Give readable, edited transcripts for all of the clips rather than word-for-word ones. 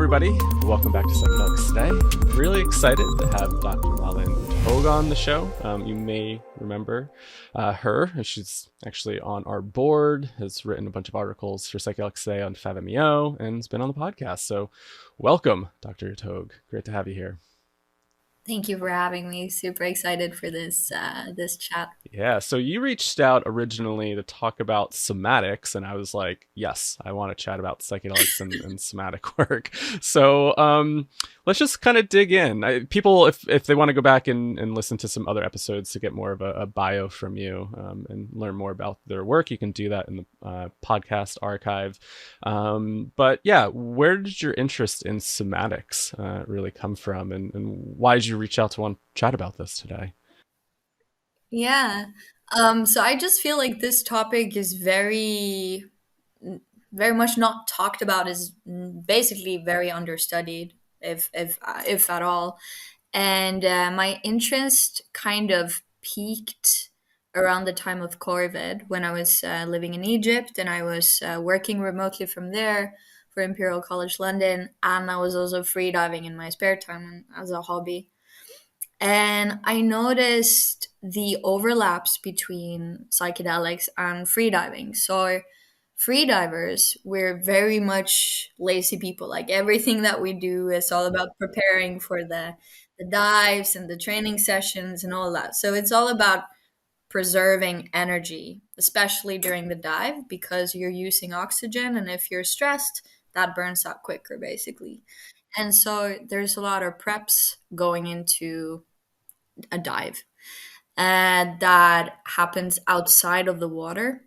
everybody. Welcome back to Psychedelics today. Really excited to have Dr. Malin Vedøy on the show. You may remember her. She's actually on our board, has written a bunch of articles for Psychedelics today on FabMEO, and has been on the podcast. So welcome, Dr. Uthaug. Great to have you here. Thank you for having me. Super excited for this chat. Yeah, so you reached out originally to talk about somatics, and I was like, yes, I want to chat about psychedelics and somatic work. So let's just kind of dig in. People, if they want to go back and listen to some other episodes to get more of a bio from you and learn more about their work, you can do that in the podcast archive. But yeah, where did your interest in somatics really come from, and why did you reach out to want to chat about this today? Yeah. So I just feel like this topic is very much not talked about, is basically very understudied, if at all. And my interest kind of peaked around the time of COVID when I was living in Egypt, and I was working remotely from there for Imperial College London, and I was also freediving in my spare time as a hobby. And I noticed the overlaps between psychedelics and freediving. So, freedivers, we're very much lazy people. Like everything that we do is all about preparing for the dives and the training sessions and all that. So, it's all about preserving energy, especially during the dive, because you're using oxygen. And if you're stressed, that burns out quicker, basically. And so, there's a lot of preps going into a dive that happens outside of the water.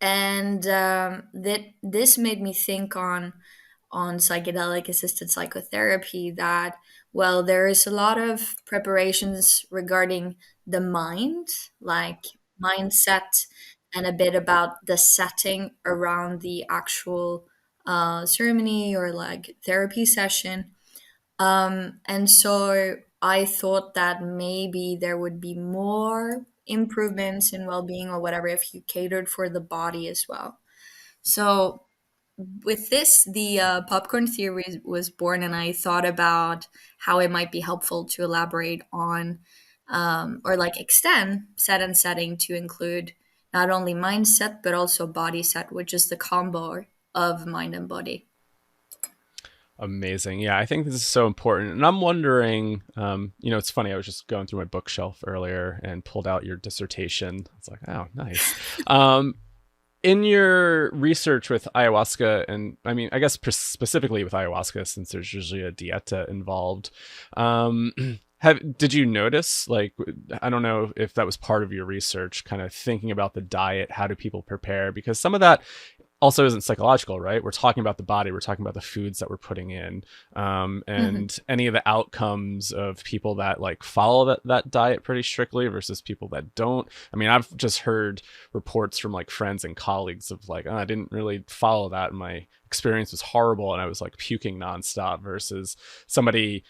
And this made me think on psychedelic assisted psychotherapy, that well, there is a lot of preparations regarding the mind, like mindset, and a bit about the setting around the actual ceremony or like therapy session. And so I thought that maybe there would be more improvements in well-being or whatever if you catered for the body as well. So with this, the popcorn theory was born, and I thought about how it might be helpful to elaborate on or like extend set and setting to include not only mindset but also body set, which is the combo of mind and body. Amazing. Yeah, I think this is so important. And I'm wondering, it's funny. I was just going through my bookshelf earlier and pulled out your dissertation. It's like, oh, nice. In your research with ayahuasca, and I mean, I guess specifically with ayahuasca, since there's usually a dieta involved, did you notice, like, I don't know if that was part of your research, kind of thinking about the diet, how do people prepare? Because some of that also isn't psychological, right? We're talking about the body, we're talking about the foods that we're putting in, and any of the outcomes of people that like follow that diet pretty strictly versus people that don't. I mean, I've just heard reports from like friends and colleagues of like, oh, I didn't really follow that, and my experience was horrible and I was like puking nonstop, versus somebody,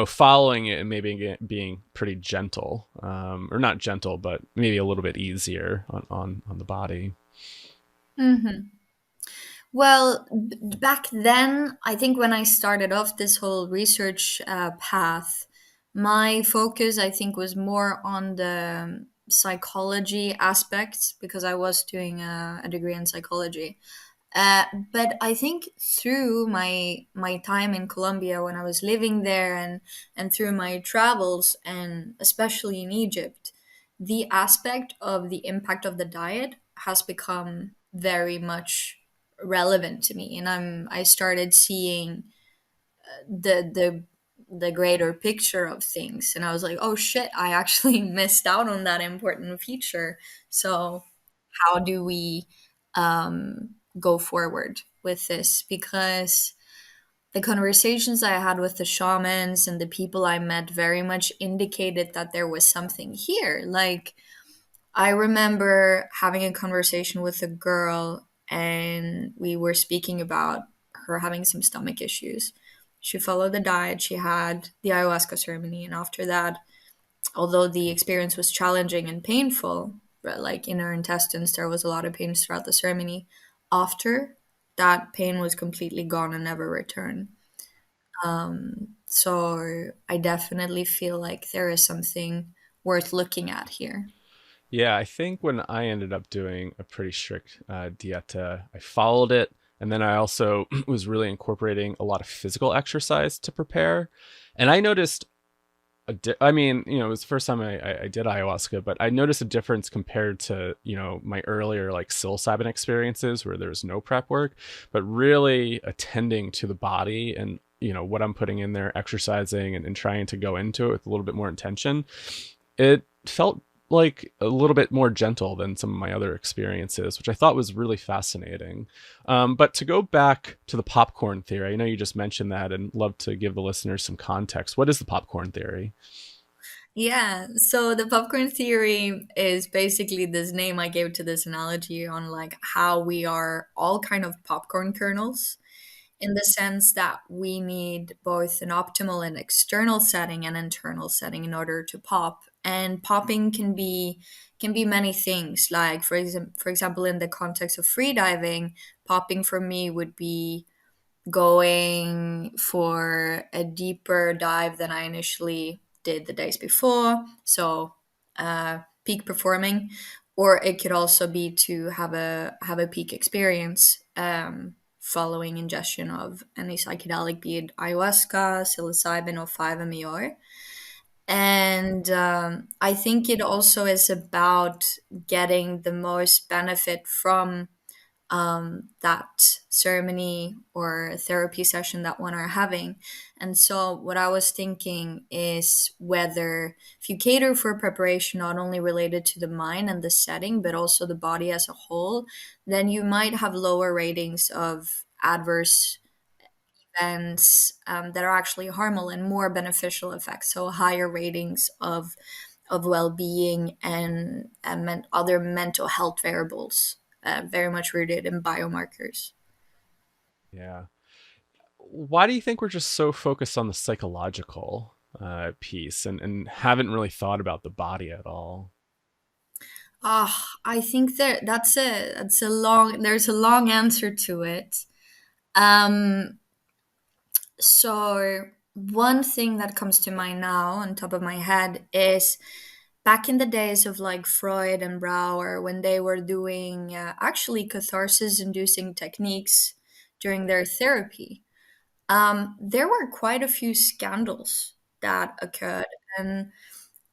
following it and maybe being pretty gentle, or not gentle, but maybe a little bit easier on the body. Hmm. Well, back then, I think when I started off this whole research path, my focus, I think, was more on the psychology aspects because I was doing a degree in psychology. But I think through my time in Colombia when I was living there, and through my travels, and especially in Egypt, the aspect of the impact of the diet has become very much relevant to me, and I started seeing the the greater picture of things, and I was like, oh shit, I actually missed out on that important feature. So how do we go forward with this? Because the conversations I had with the shamans and the people I met very much indicated that there was something here. Like, I remember having a conversation with a girl, and we were speaking about her having some stomach issues. She followed the diet, she had the ayahuasca ceremony, and after that, although the experience was challenging and painful, but like in her intestines, there was a lot of pain throughout the ceremony. After, that pain was completely gone and never returned. So I definitely feel like there is something worth looking at here. Yeah, I think when I ended up doing a pretty strict dieta, I followed it. And then I also was really incorporating a lot of physical exercise to prepare. And I noticed I mean, it was the first time I did ayahuasca, but I noticed a difference compared to, my earlier like psilocybin experiences where there's no prep work, but really attending to the body and, what I'm putting in there, exercising and trying to go into it with a little bit more intention. It felt like a little bit more gentle than some of my other experiences, which I thought was really fascinating. But to go back to the popcorn theory, I know you just mentioned that and love to give the listeners some context. What is the popcorn theory? Yeah, so the popcorn theory is basically this name I gave to this analogy on like how we are all kind of popcorn kernels, in the sense that we need both an optimal and external setting and internal setting in order to pop. And popping can be many things. Like for example, in the context of freediving, popping for me would be going for a deeper dive than I initially did the days before. So peak performing, or it could also be to have a peak experience following ingestion of any psychedelic, be it ayahuasca, psilocybin, or 5-MeO. And I think it also is about getting the most benefit from that ceremony or therapy session that one are having. And so, what I was thinking is whether if you cater for preparation not only related to the mind and the setting, but also the body as a whole, then you might have lower ratings of adverse events that are actually harmful and more beneficial effects. So, higher ratings of well-being and other mental health variables, very much rooted in biomarkers. Yeah. Why do you think we're just so focused on the psychological piece and haven't really thought about the body at all? I think that's a long there's a long answer to it. Um, so one thing that comes to mind now on top of my head is back in the days of like Freud and Brouwer, when they were doing actually catharsis inducing techniques during their therapy. There were quite a few scandals that occurred, and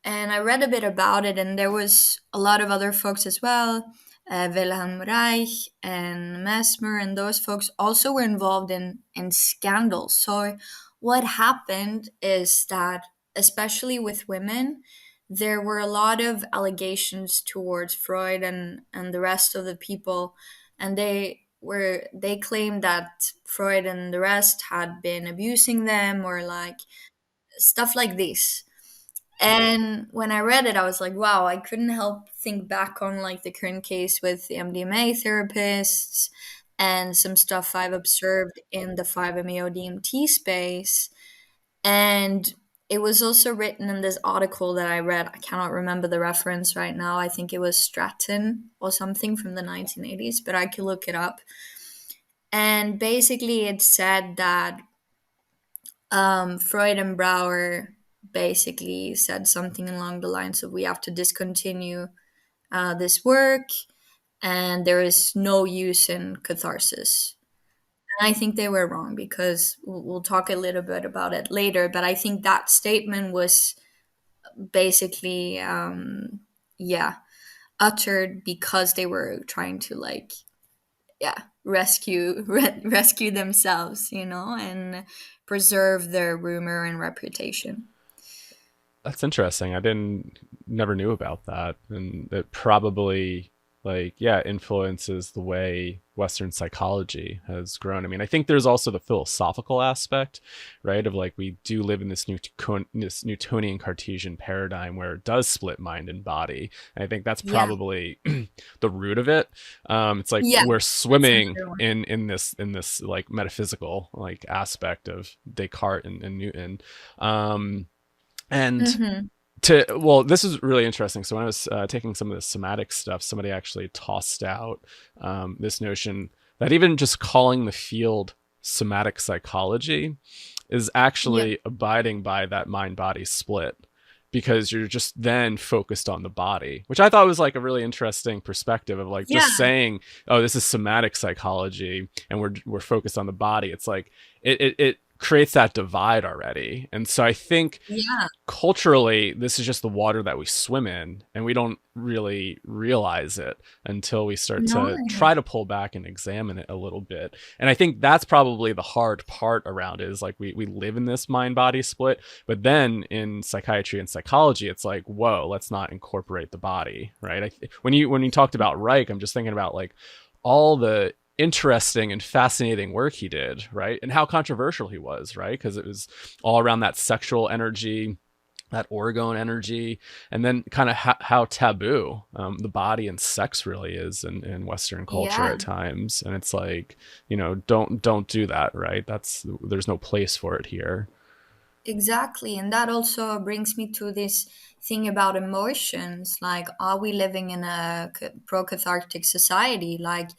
and I read a bit about it, and there was a lot of other folks as well. Wilhelm Reich and Mesmer and those folks also were involved in scandals. So what happened is that, especially with women, there were a lot of allegations towards Freud and the rest of the people, and they claimed that Freud and the rest had been abusing them or like stuff like this. And when I read it, I was like, wow, I couldn't help think back on like the current case with the MDMA therapists and some stuff I've observed in the 5-MeO DMT space. And it was also written in this article that I read. I cannot remember the reference right now. I think it was Stratton or something from the 1980s, but I could look it up. And basically, it said that Freud and Brouwer basically said something along the lines of we have to discontinue this work and there is no use in catharsis. And I think they were wrong because we'll talk a little bit about it later, but I think that statement was basically, yeah, uttered because they were trying to like, yeah, rescue themselves, and preserve their rumor and reputation. That's interesting. I didn't never knew about that, and it probably like yeah influences the way Western psychology has grown. I mean, I think there's also the philosophical aspect, right? Of like we do live in this Newtonian Cartesian paradigm where it does split mind and body, and I think that's Yeah, probably the root of it. It's like yeah, we're that's swimming another one. in this like metaphysical like aspect of Descartes and Newton. And Hmm. this is really interesting. So when I was taking some of the somatic stuff, somebody actually tossed out this notion that even just calling the field somatic psychology is Yeah. actually abiding by that mind body split, because you're just then focused on the body, which I thought was like a really interesting perspective of like just Yeah. saying, oh, this is somatic psychology and we're focused on the body. It's like it creates that divide already. And so I think Yeah. culturally this is just the water that we swim in, and we don't really realize it until we start No. to try to pull back and examine it a little bit. And I think that's probably the hard part around it, is like we live in this mind body split, but then in psychiatry and psychology it's like, whoa, let's not incorporate the body, right? When you talked about Reich, I'm just thinking about like all the interesting and fascinating work he did, right? And how controversial he was, right? Because it was all around that sexual energy, that orgone energy, and then kind of how taboo the body and sex really is in Western culture Yeah. at times. And it's like, don't do that, right? There's no place for it here. Exactly. And that also brings me to this thing about emotions. Like, are we living in a pro cathartic society? Like,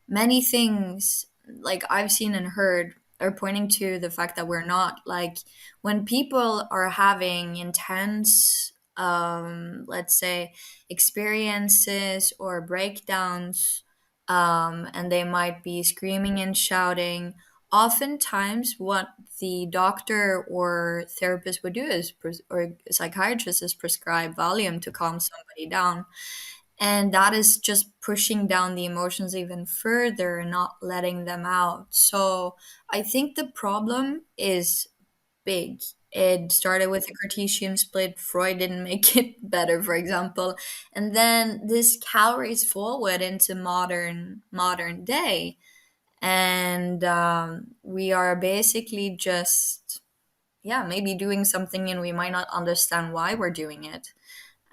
many things, like, I've seen and heard, are pointing to the fact that we're not. Like, when people are having intense, let's say, experiences or breakdowns, and they might be screaming and shouting, oftentimes what the doctor or therapist would do is or psychiatrist is prescribe Valium to calm somebody down, and that is just pushing down the emotions even further and not letting them out. So I think the problem is big. It started with the Cartesian split. Freud didn't make it better, for example, and then this carries forward into modern day, and we are basically just, yeah, maybe doing something and we might not understand why we're doing it,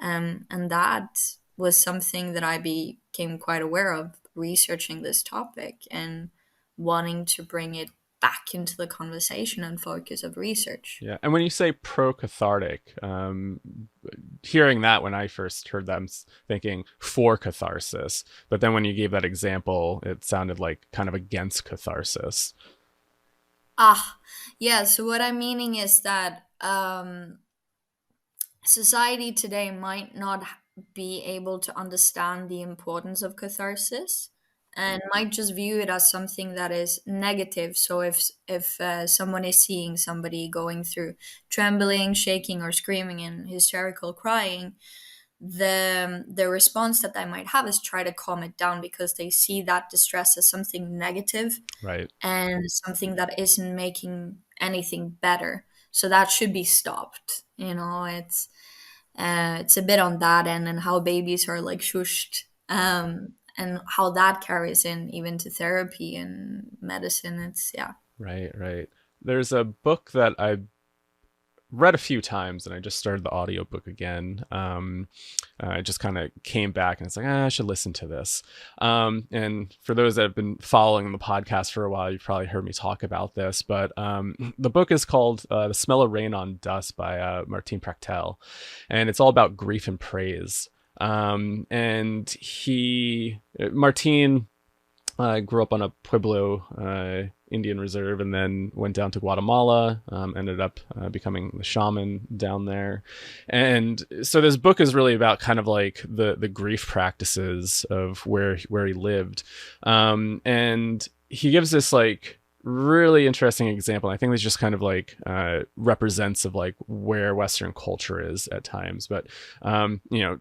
and that was something that I became quite aware of researching this topic and wanting to bring it back into the conversation and focus of research. Yeah. And when you say pro cathartic, hearing that, when I first heard that, I'm thinking for catharsis. But then when you gave that example, it sounded like kind of against catharsis. Ah, yeah, so what I'm meaning is that society today might not be able to understand the importance of catharsis and might just view it as something that is negative. So if someone is seeing somebody going through trembling, shaking, or screaming and hysterical crying, the response that they might have is try to calm it down because they see that distress as something negative Right. and something that isn't making anything better. So that should be stopped. It's a bit on that end, and how babies are like shushed, and how that carries in even to therapy and medicine. It's, yeah. Right. Right. There's a book that I read a few times, and I just started the audiobook again. I just kind of came back and it's like, I should listen to this. And for those that have been following the podcast for a while, you've probably heard me talk about this, but the book is called The Smell of Rain on Dust by Martin Prachtel. And it's all about grief and praise. And Martin grew up on a Pueblo Indian reserve, and then went down to Guatemala, ended up becoming the shaman down there. And so this book is really about kind of like the grief practices of where he lived. And he gives this like really interesting example. I think this just kind of like represents of like where Western culture is at times. But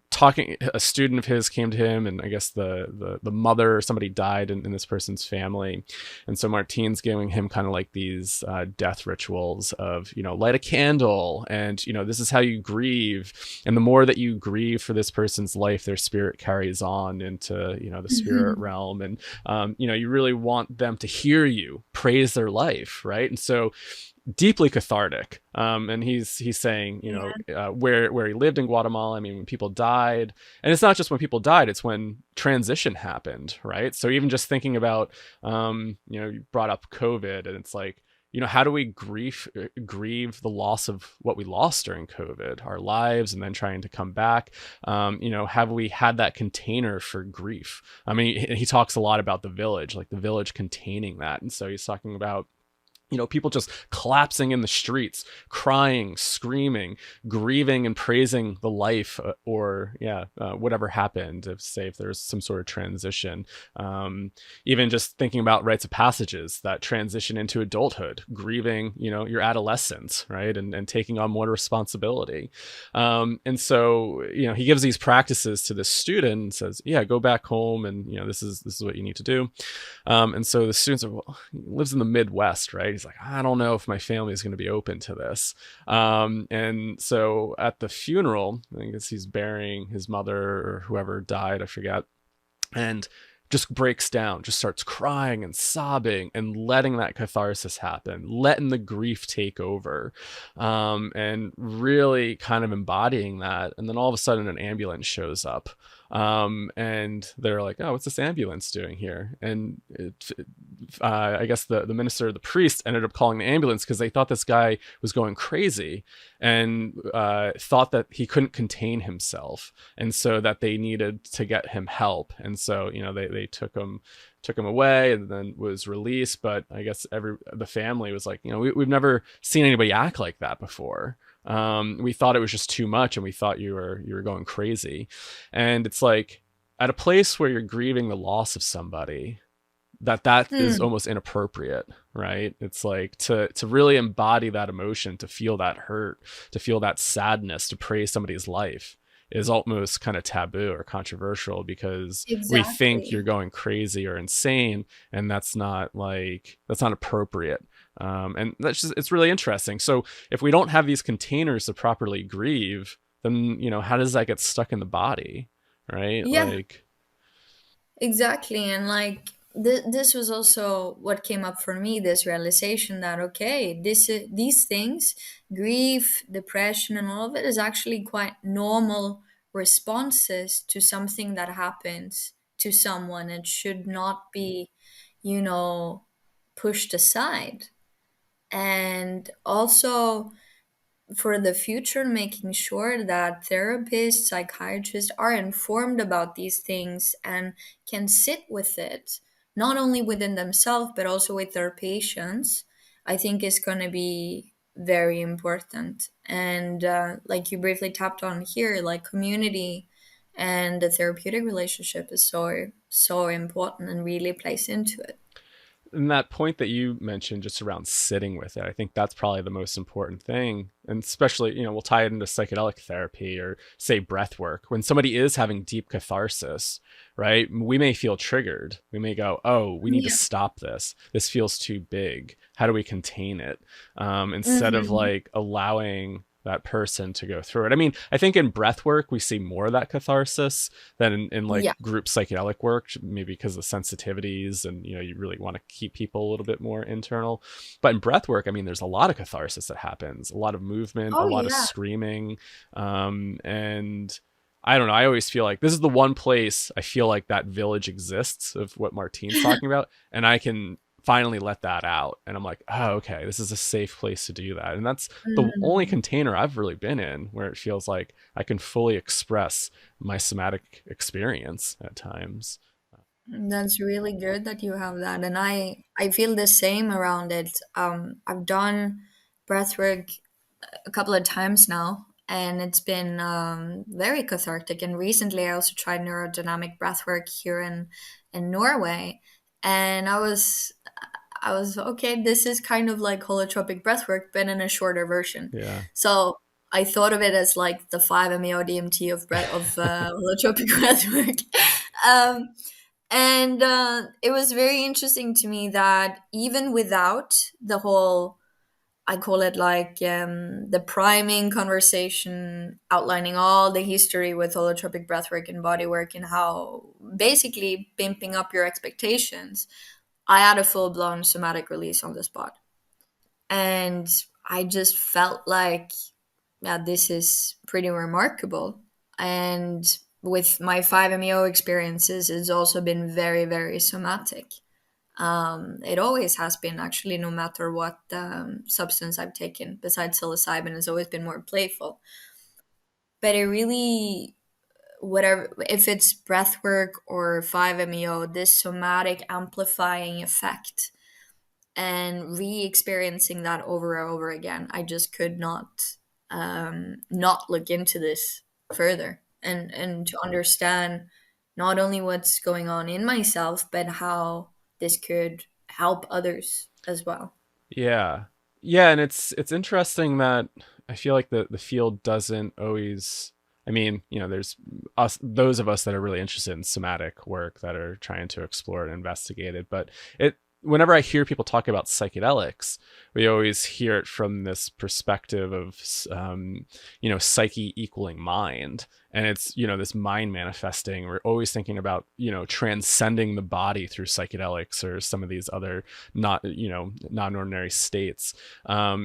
talking, a student of his came to him, and I guess the mother or somebody died in this person's family, and so Martine's giving him kind of like these death rituals of light a candle, and this is how you grieve, and the more that you grieve for this person's life, their spirit carries on into the spirit realm, and you really want them to hear you praise their life, right? And so deeply cathartic. And he's saying, where he lived in Guatemala, I mean, when people died, and it's not just when people died, it's when transition happened, right? So even just thinking about, you brought up COVID, and it's like, how do we grieve the loss of what we lost during COVID, our lives, and then trying to come back? Have we had that container for grief? I mean, he talks a lot about the village, like the village containing that. And so he's talking about, People just collapsing in the streets, crying, screaming, grieving and praising the life, or whatever happened, if there's some sort of transition. Even just thinking about rites of passages that transition into adulthood, grieving, your adolescence, right? And taking on more responsibility. And so, he gives these practices to this student and says, yeah, go back home. And, this is what you need to do. And so the students he lives in the Midwest, right? He's like, I don't know if my family is going to be open to this. And so at the funeral, I guess he's burying his mother or whoever died, I forget, and just breaks down, just starts crying and sobbing and letting that catharsis happen, letting the grief take over, and really kind of embodying that. And then all of a sudden an ambulance shows up. And they're like, oh, what's this ambulance doing here? And I guess the minister, the priest, ended up calling the ambulance because they thought this guy was going crazy, and thought that he couldn't contain himself, and so that they needed to get him help. And so they took him away, and then was released. But I guess the family was like, we've never seen anybody act like that before. We thought it was just too much, and we thought you were going crazy. And it's like, at a place where you're grieving the loss of somebody, that is almost inappropriate, right? It's like to really embody that emotion, to feel that hurt, to feel that sadness, to praise somebody's life is almost kind of taboo or controversial, because we think you're Exactly. going crazy or insane, and that's not appropriate. And it's really interesting. So if we don't have these containers to properly grieve, then how does that get stuck in the body, right? Yeah, Like, exactly. And like this was also what came up for me, this realization that okay, these things, grief, depression, and all of it is actually quite normal responses to something that happens to someone. It should not be, you know, pushed aside. And also for the future, making sure that therapists, psychiatrists are informed about these things and can sit with it, not only within themselves, but also with their patients, I think is going to be very important. And like you briefly tapped on here, like community and the therapeutic relationship is so, so important and really plays into it. and that point that you mentioned just around sitting with it, I think that's probably the most important thing. And especially, we'll tie it into psychedelic therapy or say breath work. When somebody is having deep catharsis, right, we may feel triggered. We may go, oh, we need to Yeah. stop this. This feels too big. How do we contain it? Instead of Hmm. like allowing that person to go through it. I mean, I think in breath work, we see more of that catharsis than in like Yeah. group psychedelic work, maybe because of the sensitivities, and you really want to keep people a little bit more internal. But in breath work, I mean, there's a lot of catharsis that happens, a lot of movement, a Oh, lot of yeah. screaming. And I don't know, I always feel like this is the one place I feel like that village exists of what Martine's talking about, and I can finally let that out, and I'm like, oh, okay, this is a safe place to do that. And that's the only Mm. container I've really been in where it feels like I can fully express my somatic experience at times. That's really good that you have that, and I feel the same around it. I've done breathwork a couple of times now, and it's been very cathartic. And recently, I also tried neurodynamic breathwork here in Norway, and I was okay. This is kind of like holotropic breathwork, but in a shorter version. Yeah. So I thought of it as like the 5-MeO DMT of holotropic breathwork. Um, and it was very interesting to me that even without the whole, I call it like the priming conversation, outlining all the history with holotropic breathwork and bodywork and how basically pimping up your expectations, I had a full blown somatic release on the spot. And I just felt like, yeah, this is pretty remarkable. And with my 5-MeO experiences, it's also been very, very somatic. It always has been, actually, no matter what substance I've taken besides psilocybin, it's always been more playful. But it really, whatever, if it's breath work or 5-MeO, this somatic amplifying effect and re-experiencing that over and over again. I just could not look into this further, and to understand not only what's going on in myself, but how this could help others as well. Yeah. Yeah, and it's interesting that I feel like the field doesn't always, I mean, there's us, those of us that are really interested in somatic work that are trying to explore and investigate it, but it whenever I hear people talk about psychedelics, we always hear it from this perspective of psyche equaling mind, and it's this mind manifesting. We're always thinking about transcending the body through psychedelics or some of these other not non-ordinary states,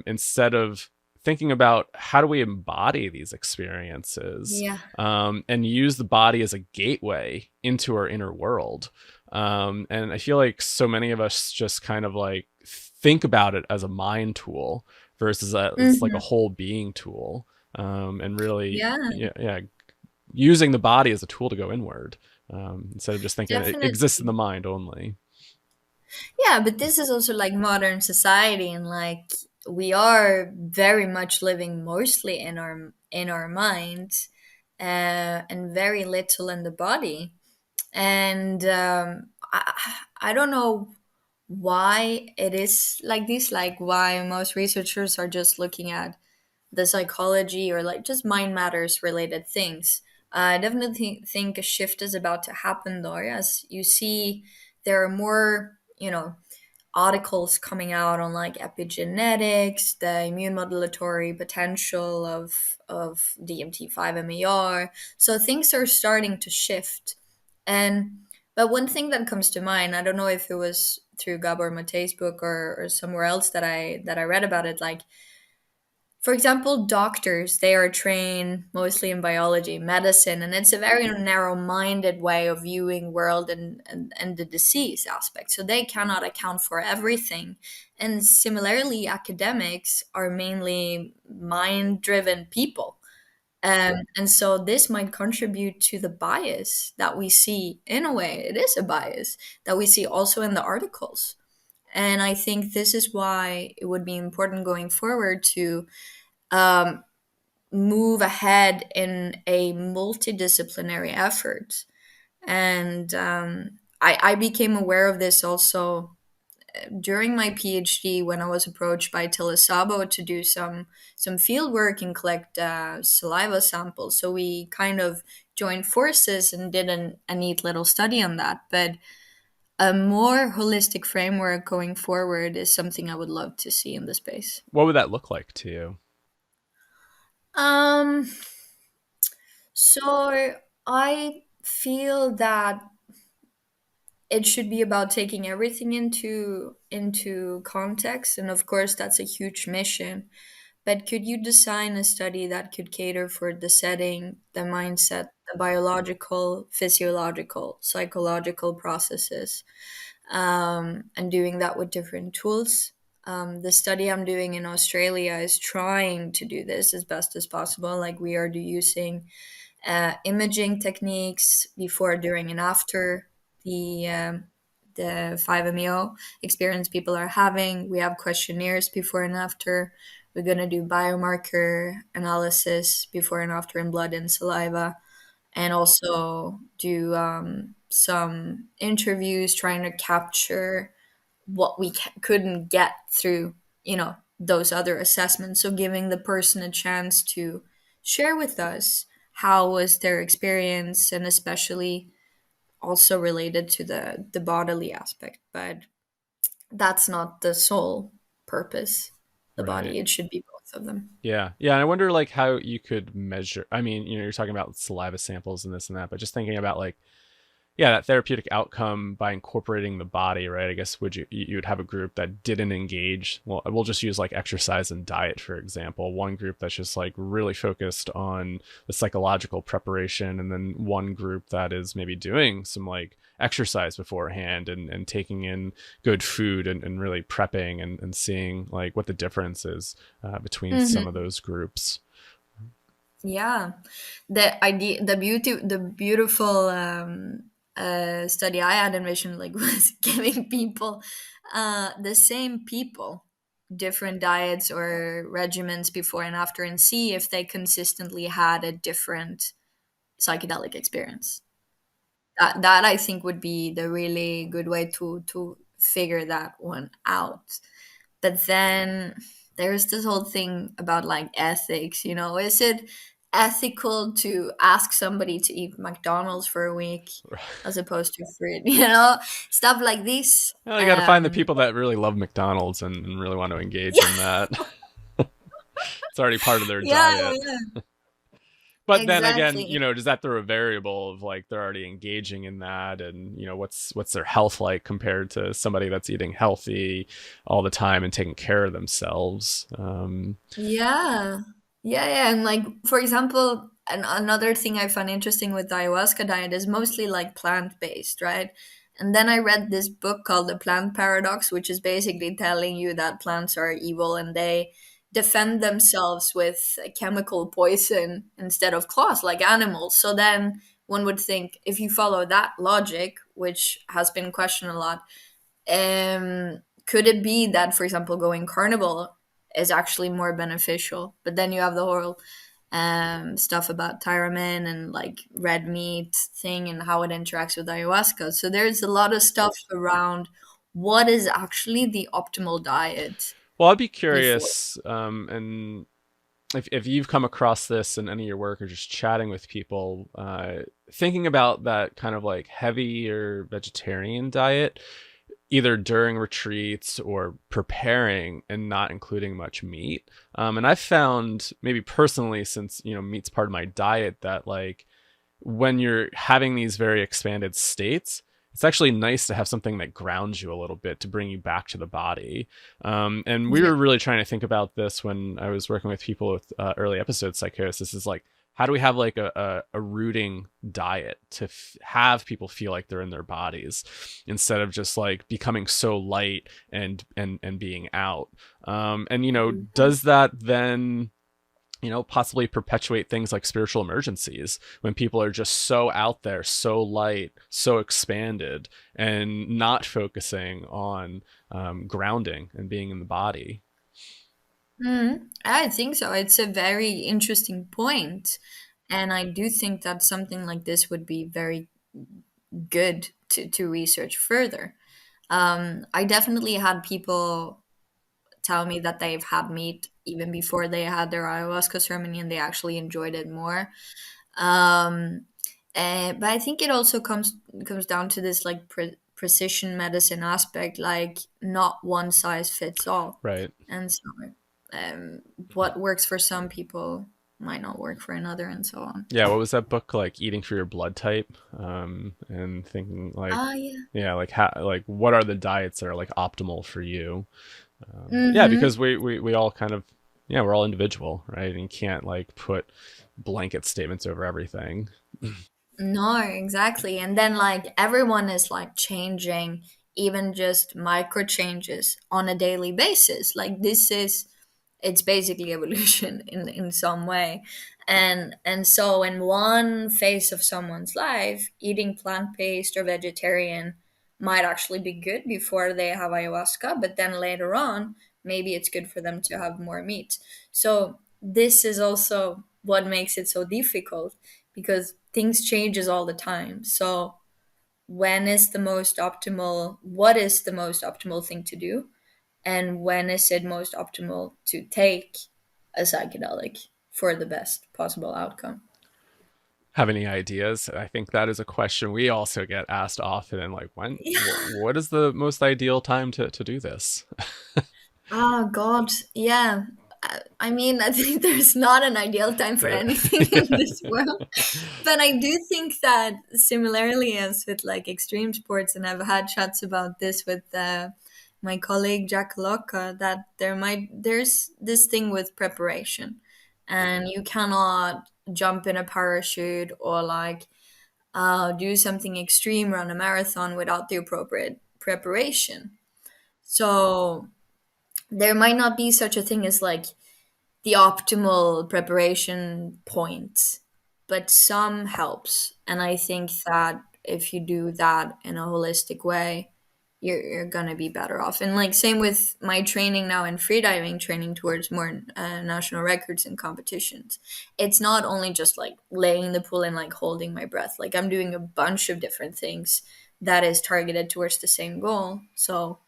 instead of thinking about how do we embody these experiences, Yeah. and use the body as a gateway into our inner world. And I feel like so many of us just kind of like think about it as a mind tool versus it's like a Hmm. whole being tool, and really, Yeah, yeah, using the body as a tool to go inward, instead of just thinking it exists in the definitely. mind only. Yeah, but this is also like modern society, and like we are very much living mostly in our minds, and very little in the body. And I don't know why it is like this, like why most researchers are just looking at the psychology or like just mind matters related things. I definitely think a shift is about to happen though, as you see there are more, articles coming out on like epigenetics, the immune modulatory potential of DMT5-MAR. So things are starting to shift. And but one thing that comes to mind, I don't know if it was through Gabor Mate's book or somewhere else that I read about it, like for example, doctors, they are trained mostly in biology, medicine, and it's a very narrow-minded way of viewing world and the disease aspect. So they cannot account for everything. And similarly, academics are mainly mind-driven people. And so this might contribute to the bias that we see. In a way, it is a bias that we see also in the articles. And I think this is why it would be important going forward to um, move ahead in a multidisciplinary effort. And I became aware of this also during my PhD when I was approached by Telesabo to do some field work and collect saliva samples. So we kind of joined forces and did a neat little study on that. But a more holistic framework going forward is something I would love to see in the space. What would that look like to you? Um, So I feel that it should be about taking everything into context, and of course that's a huge mission. But could you design a study that could cater for the setting, the mindset, the biological, physiological, psychological processes, and doing that with different tools? The study I'm doing in Australia is trying to do this as best as possible. Like we are using imaging techniques before, during, and after the 5-MeO experience people are having. We have questionnaires before and after. We're going to do biomarker analysis before and after in blood and saliva, and also do some interviews trying to capture what we couldn't get through, those other assessments. So giving the person a chance to share with us how was their experience, and especially also related to the bodily aspect. But that's not the sole purpose. The Right. body, it should be both of them. Yeah. Yeah. And I wonder like how you could measure. I mean, you're talking about saliva samples and this and that, but just thinking about like, yeah, that therapeutic outcome by incorporating the body, right? I guess you would have a group that didn't engage. Well, we'll just use like exercise and diet, for example. One group that's just like really focused on the psychological preparation, and then one group that is maybe doing some like exercise beforehand and taking in good food and really prepping and seeing like what the difference is between some of Hmm. those groups. Yeah, the idea, the beautiful study I had envisioned like was giving people, the same people, different diets or regimens before and after, and see if they consistently had a different psychedelic experience. That I think would be the really good way to figure that one out. But then there's this whole thing about like ethics, you know, is it ethical to ask somebody to eat McDonald's for a week as opposed to fruit, you know, stuff like this. Well, you got to find the people that really love McDonald's and really want to engage in Yeah, that. It's already part of their yeah, diet. yeah, But then again, exactly. does that throw a variable of like they're already engaging in that, and what's their health like compared to somebody that's eating healthy all the time and taking care of themselves? Yeah. Yeah, yeah. And like, for example, another thing I find interesting with the ayahuasca diet is mostly like plant based, right? And then I read this book called The Plant Paradox, which is basically telling you that plants are evil and they defend themselves with a chemical poison instead of claws like animals. So then one would think if you follow that logic, which has been questioned a lot, could it be that, for example, going carnival is actually more beneficial? But then you have the whole stuff about tyramin and like red meat thing and how it interacts with ayahuasca. So there's a lot of stuff around what is actually the optimal diet Well, I'd be before. curious, and if you've come across this in any of your work or just chatting with people, thinking about that kind of like heavy or vegetarian diet, either during retreats or preparing and not including much meat. And I've found, maybe personally, since meat's part of my diet, that like when you're having these very expanded states, it's actually nice to have something that grounds you a little bit to bring you back to the body. And we Yeah. were really trying to think about this when I was working with people with early episode psychosis. Is like, how do we have like a rooting diet to have people feel like they're in their bodies instead of just like becoming so light and being out? And Mhm. does that then possibly perpetuate things like spiritual emergencies when people are just so out there, so light, so expanded, and not focusing on grounding and being in the body. I think so. It's a very interesting point. And I do think that something like this would be very good to research further. I definitely had people tell me that they've had meat even before they had their ayahuasca ceremony and they actually enjoyed it more. Um, but I think it also comes down to this like precision medicine aspect, like not one size fits all. Right. And so, um, what works for some people might not work for another, and so on. Yeah, what was that book, like Eating for Your Blood Type? And thinking like, Ah, yeah. yeah, like how, like what are the diets that are like optimal for you? Yeah, Mm-hmm. because we all kind of, yeah, we're all individual, right? And you can't like put blanket statements over everything. No, exactly. And then like everyone is like changing even just micro changes on a daily basis. Like this is it's basically evolution in some way. And so in one phase of someone's life, eating plant-based or vegetarian might actually be good before they have ayahuasca, but then later on, maybe it's good for them to have more meat. So this is also what makes it so difficult because things changes all the time. So when is the most optimal what is the most optimal thing to do, and when is it most optimal to take a psychedelic for the best possible outcome? Have any ideas? I think that is a question we also get asked often. And like, what is the most ideal time to do this? Oh God, yeah. I mean, I think there's not an ideal time for Yeah. anything in this world, but I do think that similarly as with like extreme sports, and I've had chats about this with my colleague Jack Locke, that there's this thing with preparation, and you cannot jump in a parachute or like do something extreme, run a marathon without the appropriate preparation. So there might not be such a thing as like the optimal preparation point, but some helps. And I think that if you do that in a holistic way, you're gonna be better off. And like same with my training now in freediving, training towards more national records and competitions. It's not only just like laying in the pool and like holding my breath. Like I'm doing a bunch of different things that is targeted towards the same goal. So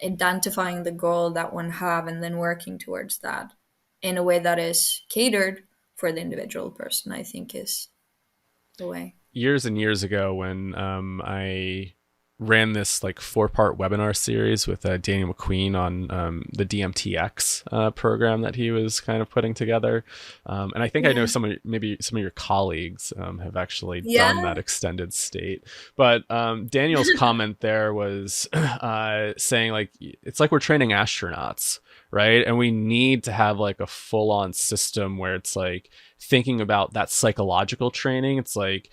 identifying the goal that one have and then working towards that in a way that is catered for the individual person, I think is the way. Years and years ago, when I ran this like 4-part webinar series with Daniel McQueen on the DMTX program that he was kind of putting together. And I think I know Yeah. maybe some of your colleagues have actually done Yeah. that extended state. But Daniel's comment there was saying like, it's like we're training astronauts, right? And we need to have like a full on system where it's like thinking about that psychological training. It's like,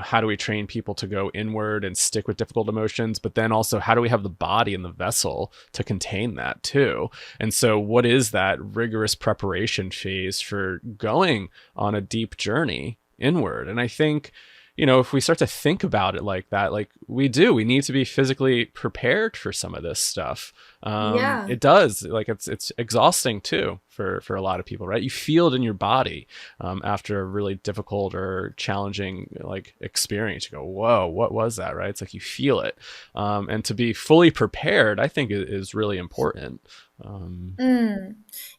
how do we train people to go inward and stick with difficult emotions? But then also, how do we have the body and the vessel to contain that too? And so, what is that rigorous preparation phase for going on a deep journey inward? And I think, if we start to think about it like that, like we need to be physically prepared for some of this stuff. Yeah. It does, like it's exhausting too for a lot of people, right? You feel it in your body after a really difficult or challenging like experience. You go, whoa, what was that, right? It's like you feel it, and to be fully prepared, I think is really important.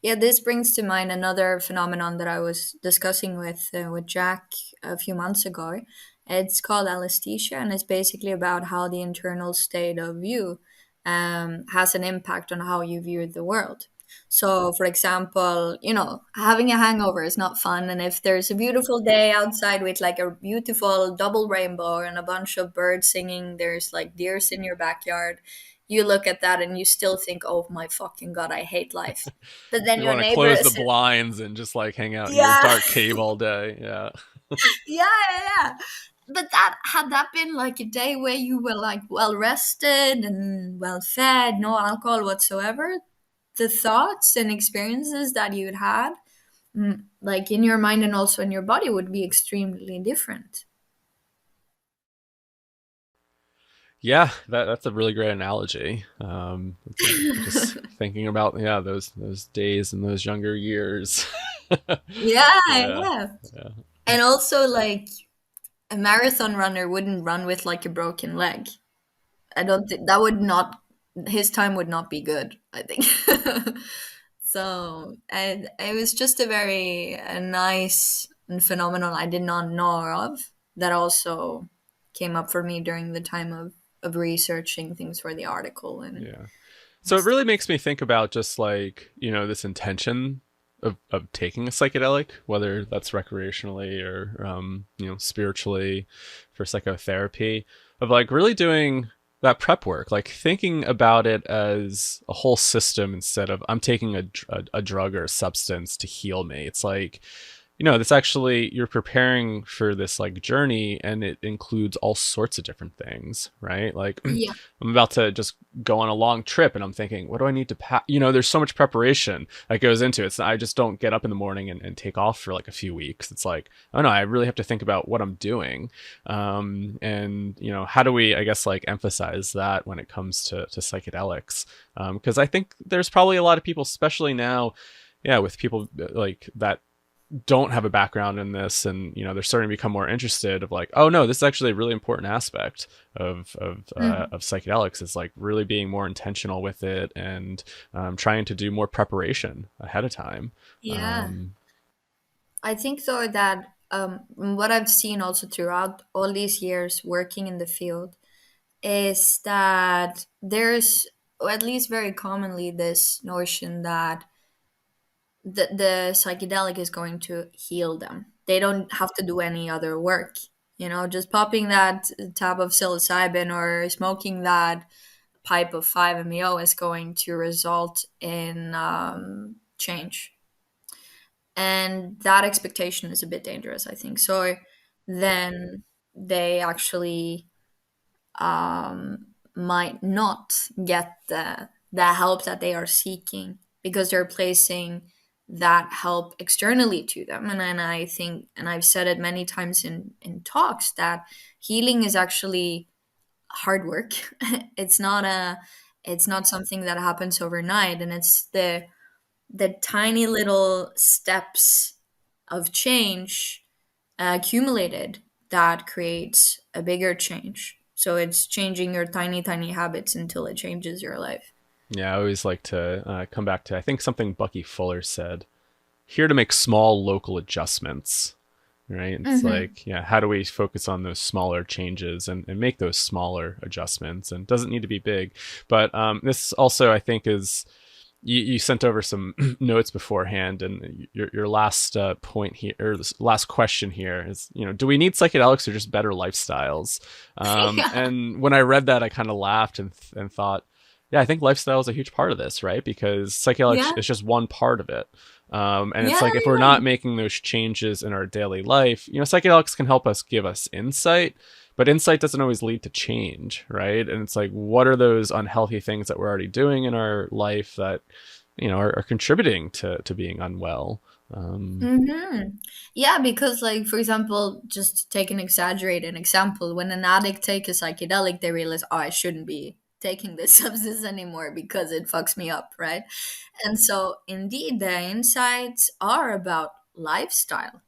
Yeah, this brings to mind another phenomenon that I was discussing with Jack a few months ago. It's called anesthesia, and it's basically about how the internal state of you has an impact on how you view the world. So, for example, having a hangover is not fun, and if there's a beautiful day outside with like a beautiful double rainbow and a bunch of birds singing, there's like deers in your backyard, you look at that and you still think, oh my fucking god, I hate life. But then You your want to neighbor close the is, blinds and just like hang out in your yeah, dark cave all day. Yeah. yeah, yeah. But that had that been like a day where you were like well rested and well fed, no alcohol whatsoever, the thoughts and experiences that you'd had, like in your mind and also in your body, would be extremely different. Yeah, that's a really great analogy. It's like just thinking about those days and those younger years. Yeah, Yeah, yeah. yeah, And also, like, a marathon runner wouldn't run with like a broken leg. I don't think that would not, his time would not be good, I think. So, and it was just a very nice phenomenon I did not know of that also came up for me during the time of researching things for the article yeah. and So it stuff. really makes me think about just like this intention of taking a psychedelic, whether that's recreationally or spiritually for psychotherapy, of like really doing that prep work, like thinking about it as a whole system instead of I'm taking a drug or a substance to heal me. It's like this actually, you're preparing for this like journey, and it includes all sorts of different things, right? Like Yeah. I'm about to just go on a long trip and I'm thinking, what do I need to pack? There's so much preparation that goes into it. So I just don't get up in the morning and take off for like a few weeks. It's like, oh no, I really have to think about what I'm doing. And how do we, I guess, like emphasize that when it comes to psychedelics? Because I think there's probably a lot of people, especially now, yeah, with people like that don't have a background in this, and they're starting to become more interested of like, oh no, this is actually a really important aspect of psychedelics. It's like really being more intentional with it, and trying to do more preparation ahead of time. Yeah. um I think though that what I've seen also throughout all these years working in the field is that there's, or at least very commonly, this notion that the psychedelic is going to heal them. They don't have to do any other work. Just popping that tab of psilocybin or smoking that pipe of 5-MeO is going to result in change. And that expectation is a bit dangerous, I think. So then they actually might not get the help that they are seeking because they're placing that help externally to them. And I think, and I've said it many times in talks, that healing is actually hard work. it's not a it's not something that happens overnight, and it's the tiny little steps of change accumulated that creates a bigger change. So it's changing your tiny, tiny habits until it changes your life. Yeah, I always like to come back to, I think, something Bucky Fuller said, here to make small local adjustments, right? It's Mm-hmm. like, yeah, how do we focus on those smaller changes and make those smaller adjustments? And it doesn't need to be big. But this also, I think, is, you sent over some notes beforehand, and your last point here, or this last question here is, do we need psychedelics or just better lifestyles? Yeah. And when I read that, I kind of laughed and thought, yeah, I think lifestyle is a huge part of this, right? Because psychedelics Yeah. is just one part of it. And it's Yeah. like, if we're not making those changes in our daily life, psychedelics can help us, give us insight, but insight doesn't always lead to change, right? And it's like, what are those unhealthy things that we're already doing in our life that, are contributing to being unwell? Mm-hmm. Yeah, because like for example, just to take an exaggerated example, when an addict takes a psychedelic, they realize, oh, I shouldn't be taking this substance anymore because it fucks me up, right? And so indeed the insights are about lifestyle.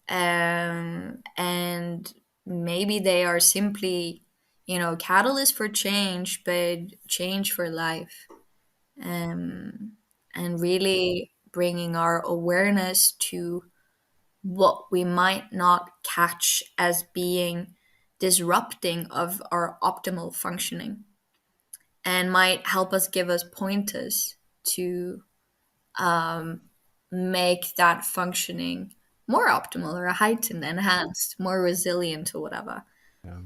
And maybe they are simply, catalyst for change, but change for life. Um, and really bringing our awareness to what we might not catch as being disrupting of our optimal functioning, and might help us, give us pointers to make that functioning more optimal or heightened, enhanced, more resilient, or whatever. Yeah.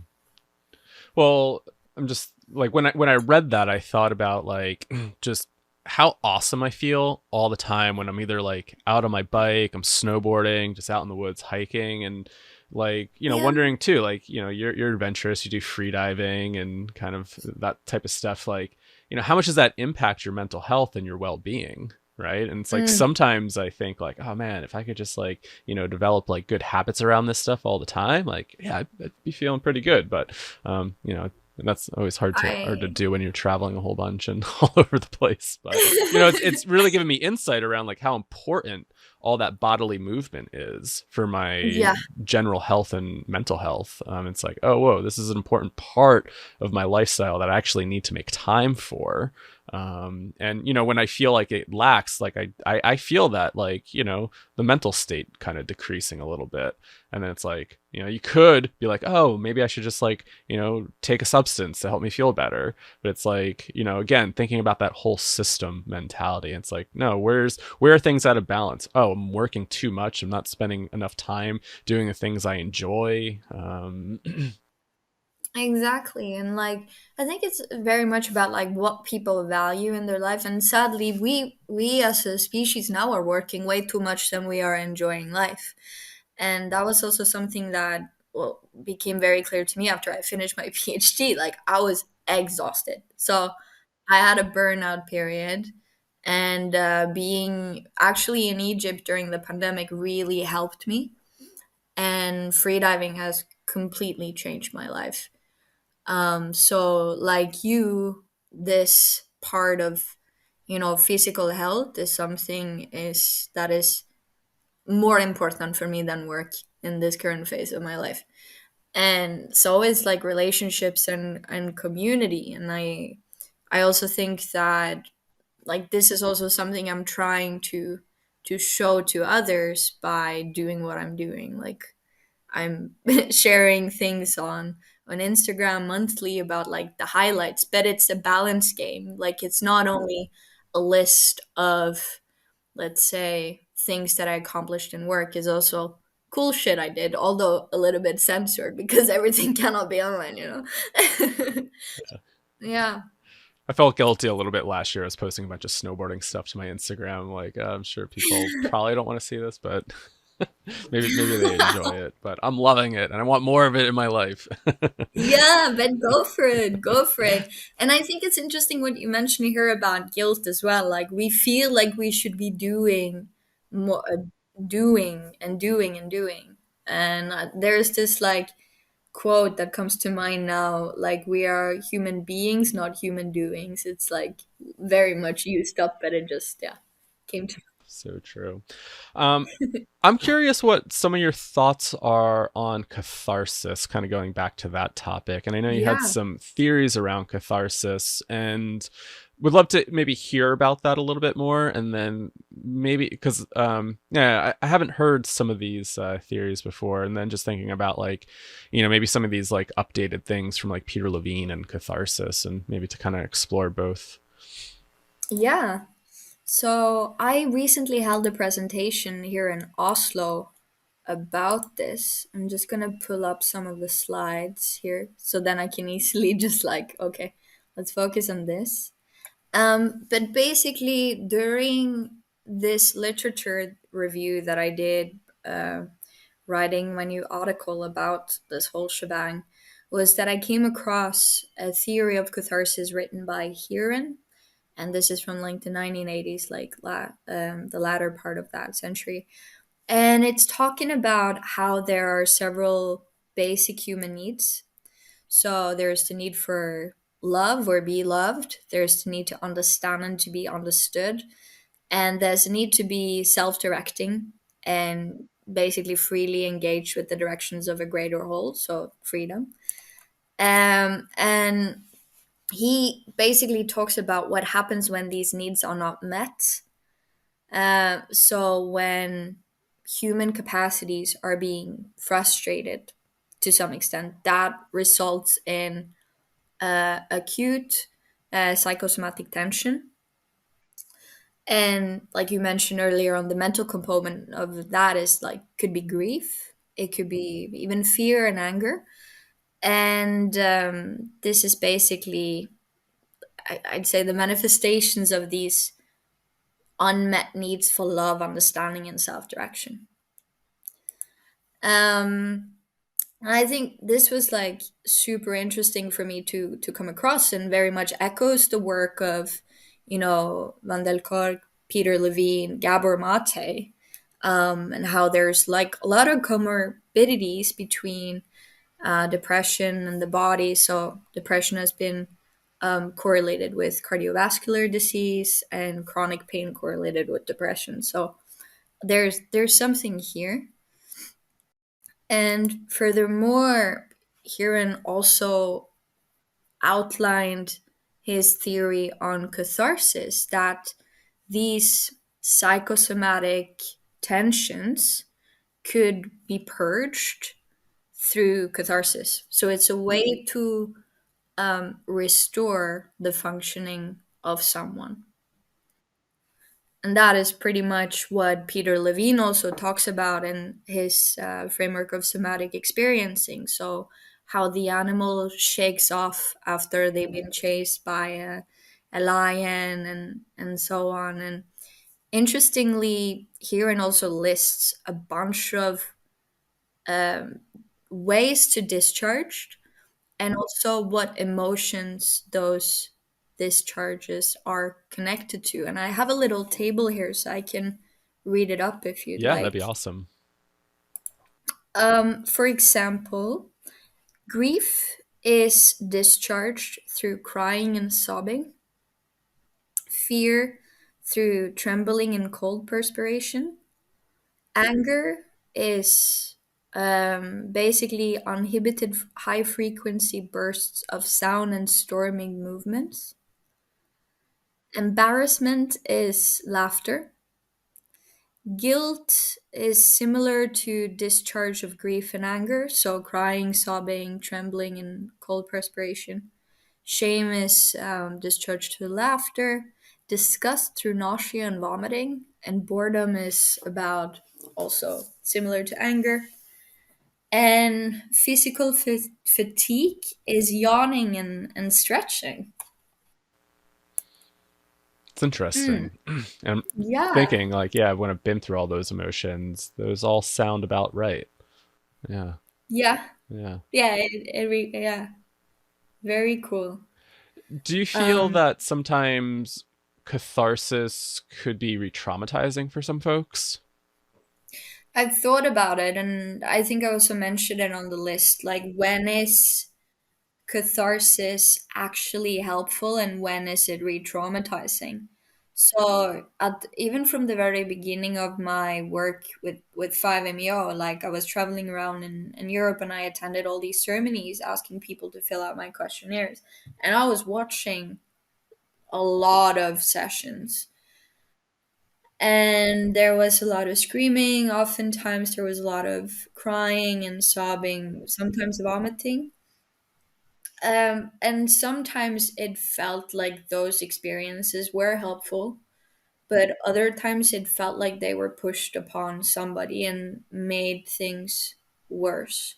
Well, I'm just like, when I read that, I thought about like just how awesome I feel all the time when I'm either like out on my bike, I'm snowboarding, just out in the woods hiking, and like, Yeah. wondering too, like, you're adventurous, you do free diving and kind of that type of stuff. Like, how much does that impact your mental health and your well-being? Right. And it's like, Mm. sometimes I think like, oh man, if I could just like, develop like good habits around this stuff all the time, like, yeah, I'd be feeling pretty good. But and that's always hard to I do when you're traveling a whole bunch and all over the place. But it's really given me insight around like how important all that bodily movement is for my Yeah. general health and mental health. It's like, oh, whoa, this is an important part of my lifestyle that I actually need to make time for. And when I feel like it lacks, like I feel that, like, the mental state kind of decreasing a little bit. And then it's like, you could be like, oh, maybe I should just like, take a substance to help me feel better. But it's like, again, thinking about that whole system mentality. It's like, no, where are things out of balance? Oh, I'm working too much. I'm not spending enough time doing the things I enjoy. Exactly. And like I think it's very much about like what people value in their life. And sadly we as a species now are working way too much than we are enjoying life. And that was also something that, well, became very clear to me after I finished my PhD. Like I was exhausted. So I had a burnout period, and being actually in Egypt during the pandemic really helped me. And freediving has completely changed my life. So like you, this part of, physical health is something is that is more important for me than work in this current phase of my life. And so is like relationships and community. And I also think that like this is also something I'm trying to show to others by doing what I'm doing. Like I'm sharing things on Instagram monthly about like the highlights, but it's a balance game. Like it's not only a list of, let's say, things that I accomplished in work, is also cool shit I did, although a little bit censored because everything cannot be online. Yeah. I felt guilty a little bit last year. I was posting a bunch of snowboarding stuff to my Instagram. Like, I'm sure people probably don't want to see this, but Maybe they enjoy it, but I'm loving it and I want more of it in my life. Yeah, but go for it, go for it. And I think it's interesting what you mentioned here about guilt as well. Like we feel like we should be doing more, doing and doing and doing. And there's this like quote that comes to mind now, like we are human beings, not human doings. It's like very much used up, but it just, yeah, came to. So true. Um, I'm curious what some of your thoughts are on catharsis, kind of going back to that topic. And I know you had Yeah. some theories around catharsis and would love to maybe hear about that a little bit more. And then maybe, because, yeah, I haven't heard some of these theories before. And then just thinking about like, maybe some of these like updated things from like Peter Levine and catharsis, and maybe to kind of explore both. Yeah. So I recently held a presentation here in Oslo about this. I'm just gonna pull up some of the slides here so then I can easily just like, okay, let's focus on this. But basically, during this literature review that I did, writing my new article about this whole shebang, was that I came across a theory of catharsis written by Heron, and this is from like the 1980s, like the latter part of that century. And it's talking about how there are several basic human needs. So there's the need for love or be loved, there's the need to understand and to be understood, and there's a need to be self directing and basically freely engaged with the directions of a greater whole, so freedom. And he basically talks about what happens when these needs are not met. So when human capacities are being frustrated to some extent, that results in acute psychosomatic tension. And like you mentioned earlier on, the mental component of that is like could be grief, it could be even fear and anger. And this is basically, I'd say, the manifestations of these unmet needs for love, understanding, and self direction. Um, And I think this was like super interesting for me to come across, and very much echoes the work of, Van der Kolk, Peter Levine, Gabor Mate, and how there's like a lot of comorbidities between depression and the body. So depression has been correlated with cardiovascular disease, and chronic pain correlated with depression. So there's something here. And furthermore, Heron also outlined his theory on catharsis, that these psychosomatic tensions could be purged through catharsis. So it's a way to restore the functioning of someone. And that is pretty much what Peter Levine also talks about in his framework of somatic experiencing. So, how the animal shakes off after they've been chased by a lion, and so on. And interestingly, Heron also lists a bunch of um, ways to discharge, and also what emotions those discharges are connected to. And I have a little table here so I can read it up if you'd Yeah, that'd be like. awesome. For example, grief is discharged through crying and sobbing, fear through trembling and cold perspiration, anger is basically uninhibited high frequency bursts of sound and storming movements. Embarrassment is laughter. Guilt is similar to discharge of grief and anger, so crying, sobbing, trembling, and cold perspiration. Shame is discharged through laughter. Disgust through nausea and vomiting. And boredom is about also similar to anger. And physical fatigue is yawning and stretching. It's interesting. And I'm Yeah, thinking like, yeah, when I've been through all those emotions, those all sound about right. Yeah. yeah, Yeah. yeah. Yeah, very cool. Do you feel Um, that sometimes catharsis could be re-traumatizing for some folks? I've thought about it, and I think I also mentioned it on the list. Like, when is catharsis actually helpful, and when is it re-traumatizing? So, even from the very beginning of my work with 5MEO, like I was traveling around in Europe, and I attended all these ceremonies asking people to fill out my questionnaires, and I was watching a lot of sessions, and there was a lot of screaming. Oftentimes there was a lot of crying and sobbing, sometimes vomiting. And sometimes it felt like those experiences were helpful, but other times it felt like they were pushed upon somebody and made things worse.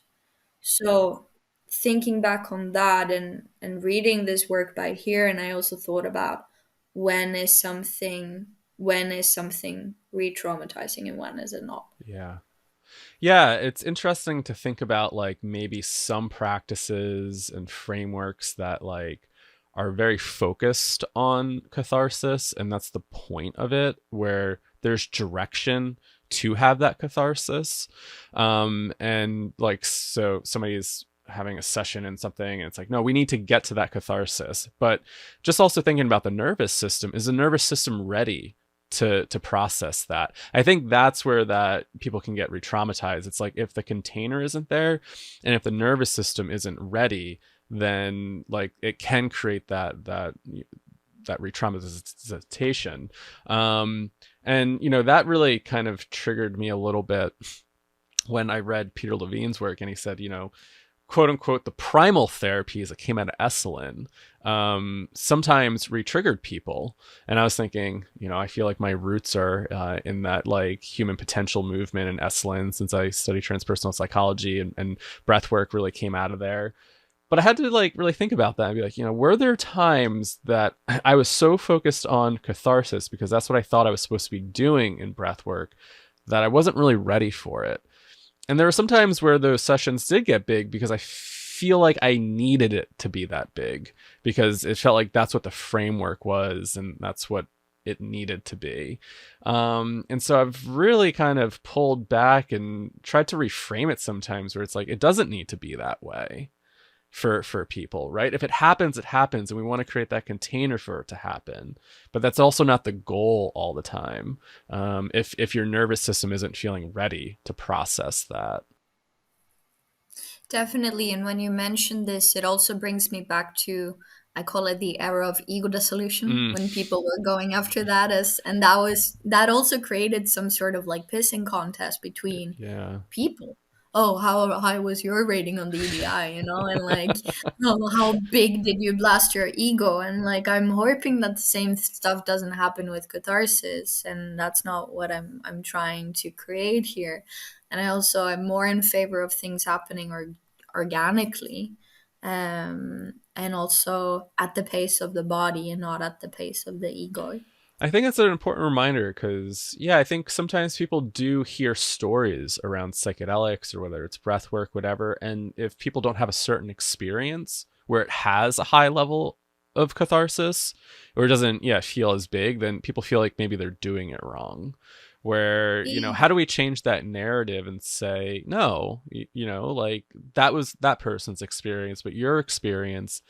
So, thinking back on that, and reading this work by here, and I also thought about when is something when is something re-traumatizing and when is it not. Yeah. Yeah, it's interesting to think about like maybe some practices and frameworks that like are very focused on catharsis, and that's the point of it, where there's direction to have that catharsis. And like, so somebody's having a session in something and it's like, no, we need to get to that catharsis. But just also thinking about the nervous system, is the nervous system ready to process that? I think that's where that people can get re-traumatized. It's like if the container isn't there and if the nervous system isn't ready, then like it can create that re-traumatization. And you know, that really kind of triggered me a little bit when I read Peter Levine's work, and he said, you know, quote unquote, the primal therapies that came out of Esalen sometimes re-triggered people. And I was thinking, you know, I feel like my roots are in that like human potential movement in Esalen, since I study transpersonal psychology, and breath work really came out of there. But I had to like really think about that and be like, you know, were there times that I was so focused on catharsis because that's what I thought I was supposed to be doing in breath work, that I wasn't really ready for it? And there were some times where those sessions did get big because I feel like I needed it to be that big, because it felt like that's what the framework was and that's what it needed to be. And so I've really kind of pulled back and tried to reframe it sometimes, where it's like it doesn't need to be that way for people, right? If it happens, it happens, and we want to create that container for it to happen. But that's also not the goal all the time. If your nervous system isn't feeling ready to process that. Definitely. And when you mention this, it also brings me back to, I call it the era of ego dissolution, Mm, when people were going after that as, and that also created some sort of like pissing contest between yeah. people. Oh, how high was your rating on the EDI, and like, oh, how big did you blast your ego? And like, I'm hoping that the same stuff doesn't happen with catharsis, and that's not what I'm trying to create here. And I also am more in favor of things happening organically, and also at the pace of the body and not at the pace of the ego. I think that's an important reminder because, yeah, I think sometimes people do hear stories around psychedelics, or whether it's breath work, whatever. And if people don't have a certain experience where it has a high level of catharsis, or it doesn't, yeah, feel as big, then people feel like maybe they're doing it wrong. Where, you know, how do we change that narrative and say, no, you know, like that was that person's experience, but your experience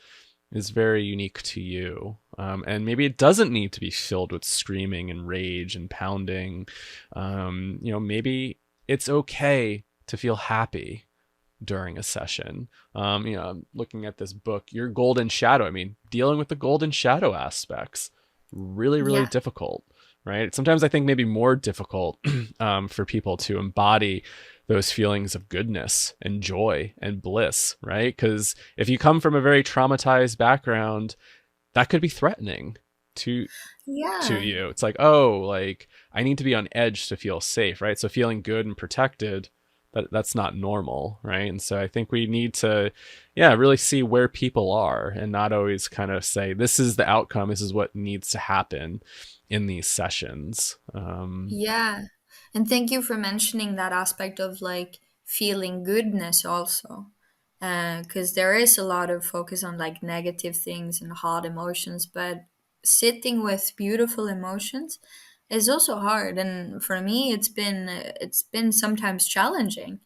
is very unique to you. And maybe it doesn't need to be filled with screaming and rage and pounding. You know, maybe it's okay to feel happy during a session. You know, I'm looking at this book, Your Golden Shadow. I mean, dealing with the golden shadow aspects, really, really Yeah. difficult, right? Sometimes I think maybe more difficult for people to embody those feelings of goodness and joy and bliss, right? Because if you come from a very traumatized background, that could be threatening to Yeah. you. It's like, oh, like I need to be on edge to feel safe, right? So feeling good and protected, that's not normal, right? And so I think we need to, yeah, really see where people are and not always kind of say this is the outcome, this is what needs to happen in these sessions. Yeah. And thank you for mentioning that aspect of like feeling goodness also. Because there is a lot of focus on like negative things and hard emotions, but sitting with beautiful emotions is also hard. And for me, it's been sometimes challenging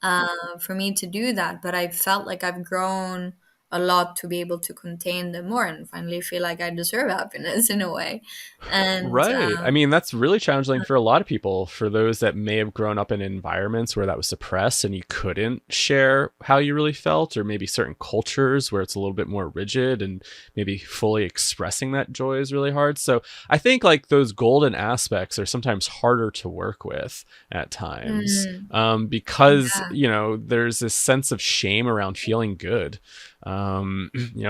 for me to do that. But I felt like I've grown a lot to be able to contain them more and finally feel like I deserve happiness in a way. And Right. I mean, that's really challenging for a lot of people, for those that may have grown up in environments where that was suppressed and you couldn't share how you really felt, or maybe certain cultures where it's a little bit more rigid and maybe fully expressing that joy is really hard. So I think like those golden aspects are sometimes harder to work with at times, mm, because, yeah. there's this sense of shame around feeling good.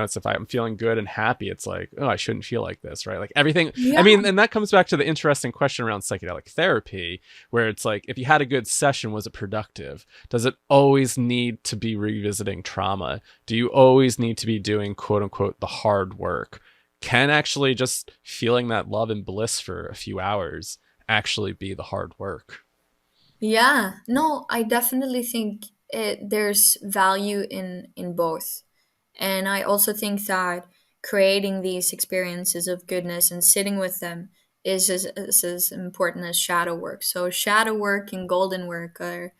It's if I'm feeling good and happy, it's like, oh, I shouldn't feel like this, right? Like everything. I Yeah. mean, and that comes back to the interesting question around psychedelic therapy, where it's like, if you had a good session, was it productive? Does it always need to be revisiting trauma? Do you always need to be doing quote unquote the hard work? Can actually just feeling that love and bliss for a few hours actually be the hard work? Yeah. No, I definitely think there's value in both. And I also think that creating these experiences of goodness and sitting with them is as important as shadow work. So shadow work and golden work are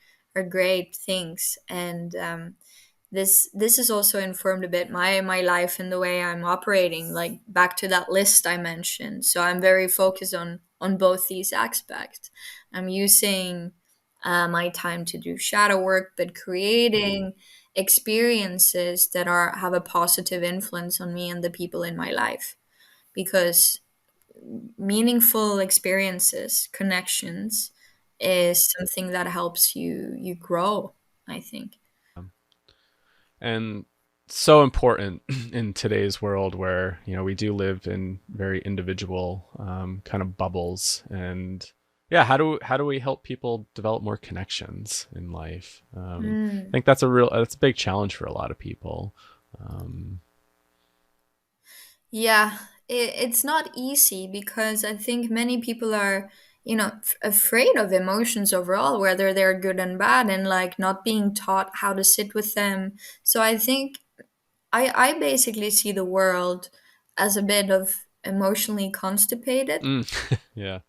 great things. And this has also informed a bit my life and the way I'm operating, like back to that list I mentioned. So I'm very focused on both these aspects. I'm using my time to do shadow work, but creating experiences that are have a positive influence on me and the people in my life, because meaningful experiences, connections, is something that helps you grow, I think. And so important in today's world where we do live in very individual kind of bubbles. And yeah, how do we help people develop more connections in life? I Mm. think that's a big challenge for a lot of people. um, Yeah, it's not easy because I think many people are, afraid of emotions overall, whether they're good and bad, and like not being taught how to sit with them. So I think I basically see the world as a bit of emotionally constipated. mm, yeah.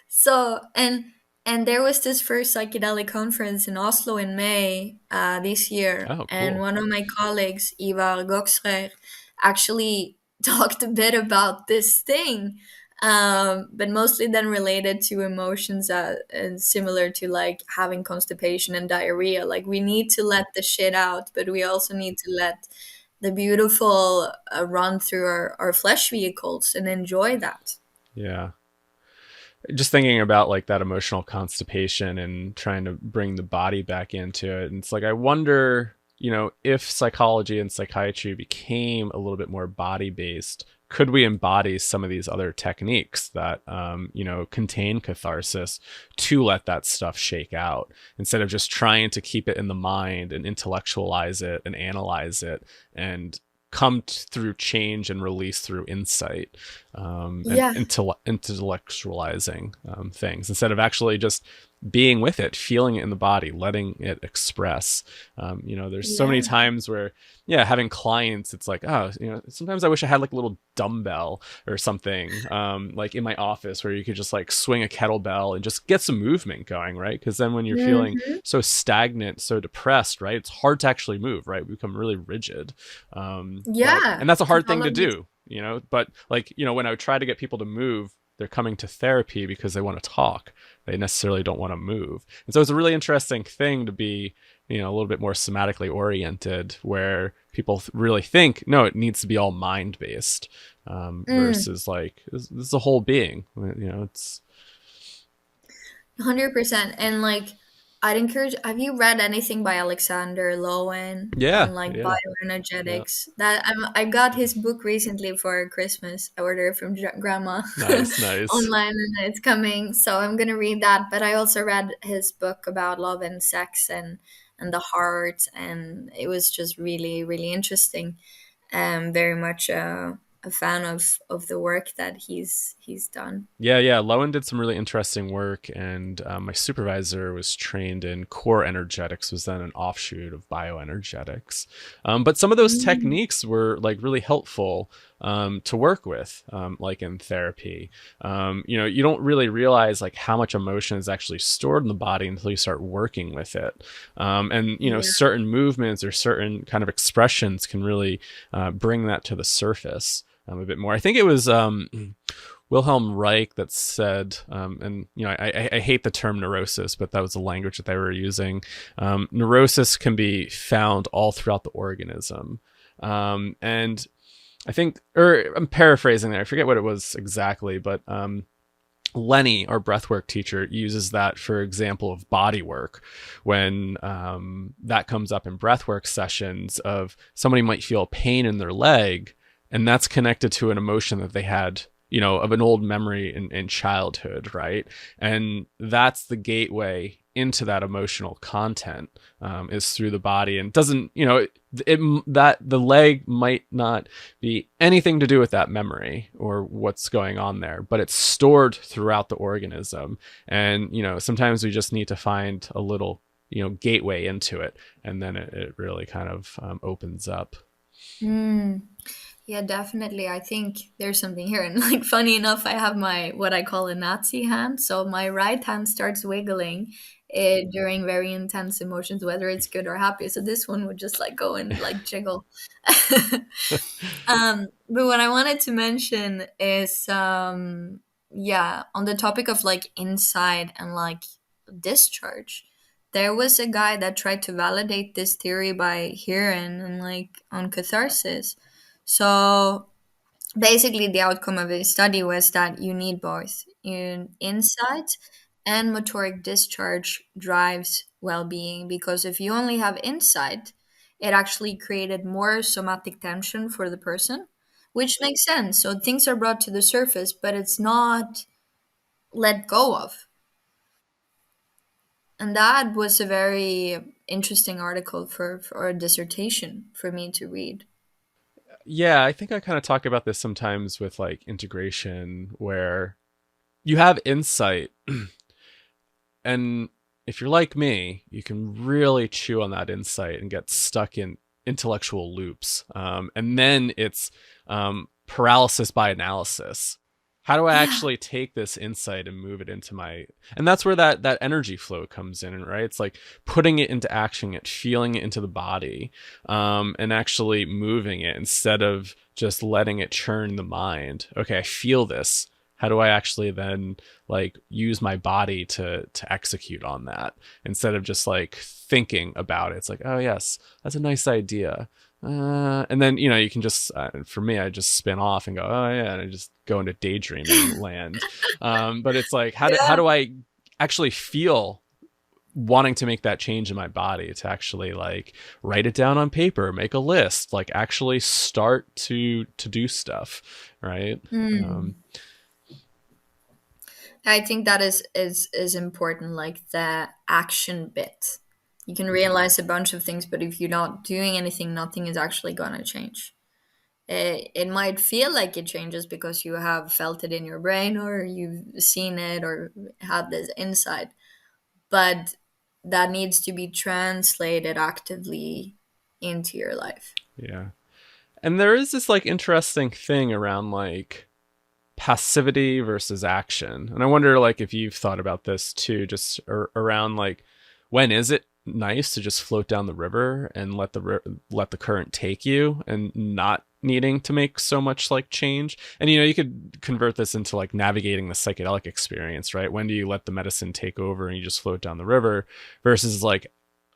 So and there was this first psychedelic conference in Oslo in May this year, Oh, and cool. one of my colleagues, Ivar Goksrer, actually talked a bit about this thing, but mostly then related to emotions, and similar to like having constipation and diarrhea. Like we need to let the shit out, but we also need to let the beautiful run through our flesh vehicles and enjoy that. Yeah, just thinking about like that emotional constipation and trying to bring the body back into it. And it's like, I wonder, if psychology and psychiatry became a little bit more body based, could we embody some of these other techniques that, contain catharsis to let that stuff shake out, instead of just trying to keep it in the mind and intellectualize it and analyze it and through change and release through insight, and Yeah, intellectualizing things, instead of actually just being with it, feeling it in the body, letting it express. There's so many yeah. times where, yeah, having clients, it's like, oh, sometimes I wish I had like a little dumbbell or something, like in my office, where you could just like swing a kettlebell and just get some movement going, right? Because then when you're feeling Mhm. so stagnant, so depressed, right, it's hard to actually move, right? We become really rigid. Yeah, And that's a hard thing to totally. do, but like, when I would try to get people to move, they're coming to therapy because they want to talk. They necessarily don't want to move. And so it's a really interesting thing to be, a little bit more somatically oriented, where people really think, no, it needs to be all mind based, Mm, versus like, this is a whole being, it's. 100%. And like, I'd encourage. Have you read anything by Alexander Lowen Yeah, on like yeah, yeah. bioenergetics? I got his book recently for Christmas. I ordered it from grandma Nice, nice. online, and it's coming. So I'm gonna read that. But I also read his book about love and sex and the heart, and it was just really really interesting. Very much a fan of the work that he's done. Yeah, yeah. Lowen did some really interesting work, and my supervisor was trained in core energetics, was then an offshoot of bioenergetics. But some of those Mm. techniques were like really helpful to work with, like in therapy. You don't really realize like how much emotion is actually stored in the body until you start working with it. And Yeah. certain movements or certain kind of expressions can really bring that to the surface a bit more. I think it was. Wilhelm Reich that said, and I hate the term neurosis, but that was the language that they were using. Neurosis can be found all throughout the organism, and I think, or I'm paraphrasing there. I forget what it was exactly, but Lenny, our breathwork teacher, uses that for example of body work when that comes up in breathwork sessions of somebody might feel pain in their leg, and that's connected to an emotion that they had, of an old memory in childhood, right? And that's the gateway into that emotional content, is through the body, and doesn't, that the leg might not be anything to do with that memory or what's going on there, but it's stored throughout the organism. And, sometimes we just need to find a little, gateway into it. And then it really kind of opens up. Mm. Yeah, definitely. I think there's something here. And like funny enough, I have my what I call a Nazi hand. So my right hand starts wiggling during very intense emotions, whether it's good or happy. So this one would just like go and like jiggle. But what I wanted to mention is yeah, on the topic of like inside and like discharge. There was a guy that tried to validate this theory by hearing and like on catharsis. So basically, the outcome of his study was that you need both in insight and motoric discharge drives well-being, because if you only have insight, it actually created more somatic tension for the person, which makes sense. So things are brought to the surface, but it's not let go of. And that was a very interesting article for a dissertation for me to read. Yeah, I think I kind of talk about this sometimes with like integration, where you have insight, and if you're like me, you can really chew on that insight and get stuck in intellectual loops. And then it's paralysis by analysis. How do I Yeah. actually take this insight and move it into my, and that's where that energy flow comes in, right? It's like putting it into action, it feeling it into the body, and actually moving it instead of just letting it churn the mind. Okay, I feel this. How do I actually then like use my body to execute on that instead of just like thinking about it? It's like, oh yes, that's a nice idea. And then, you can just, for me, I just spin off and go, oh yeah, and I just go into daydreaming land. But it's like, how Yeah. do I actually feel wanting to make that change in my body, to actually like write it down on paper, make a list, like actually start to do stuff, right? Hmm. Um, I think that is important, like the action bit. You can realize a bunch of things, but if you're not doing anything, nothing is actually gonna change. It might feel like it changes because you have felt it in your brain or you've seen it or had this insight, but that needs to be translated actively into your life. yeah. And there is this like interesting thing around like passivity versus action. And I wonder like if you've thought about this too, just around like, when is it nice to just float down the river and let the current take you, and not needing to make so much like change? And you could convert this into like navigating the psychedelic experience, right? When do you let the medicine take over and you just float down the river, versus like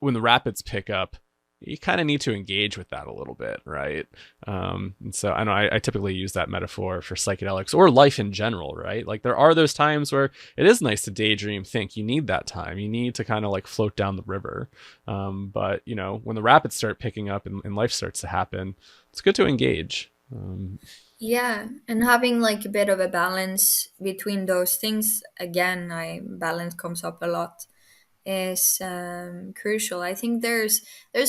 when the rapids pick up, you kind of need to engage with that a little bit, right? And so I know I typically use that metaphor for psychedelics or life in general, right? Like there are those times where it is nice to daydream, think. You need that time. You need to kind of like float down the river. But you know, when the rapids start picking up and life starts to happen, it's good to engage. Yeah, and having like a bit of a balance between those things, again, I balance comes up a lot, is crucial. I think there's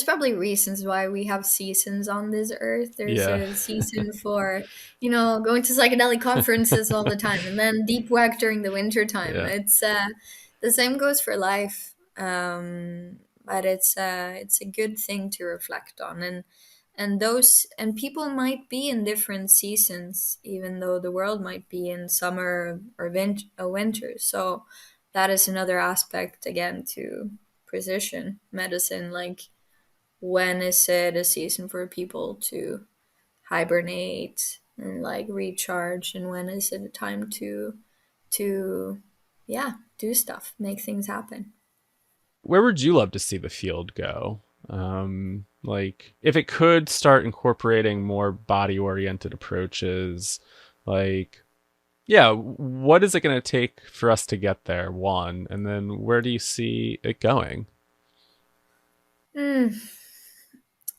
probably reasons why we have seasons on this earth. There's Yeah, a season for, going to psychedelic conferences all the time, and then deep work during the winter time. yeah. It's the same goes for life. But it's a good thing to reflect on, and people might be in different seasons, even though the world might be in summer or winter. So that is another aspect again to precision medicine. Like, when is it a season for people to hibernate and like recharge, and when is it a time to yeah, do stuff, make things happen. Where would you love to see the field go? Like if it could start incorporating more body oriented approaches, like yeah, what is it going to take for us to get there? One, and then where do you see it going? Mm,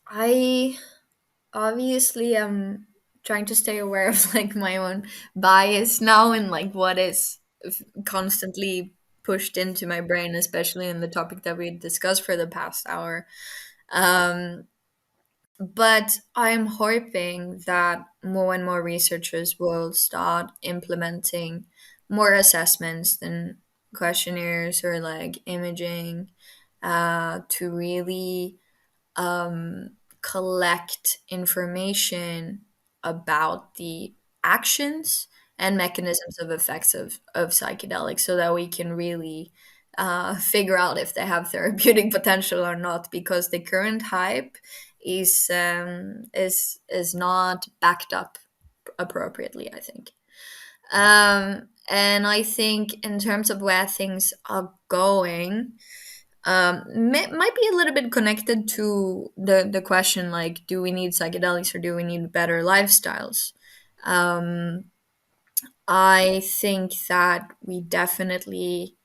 I obviously am trying to stay aware of like my own bias now, and like what is constantly pushed into my brain, especially in the topic that we discussed for the past hour. um but I'm hoping that more and more researchers will start implementing more assessments than questionnaires or like imaging, to really um, collect information about the actions and mechanisms of effects of psychedelics, so that we can really figure out if they have therapeutic potential or not, because the current hype is not backed up appropriately, I think. And I think in terms of where things are going, might be a little bit connected to the question, like, do we need psychedelics or do we need better lifestyles? um I think that we definitely,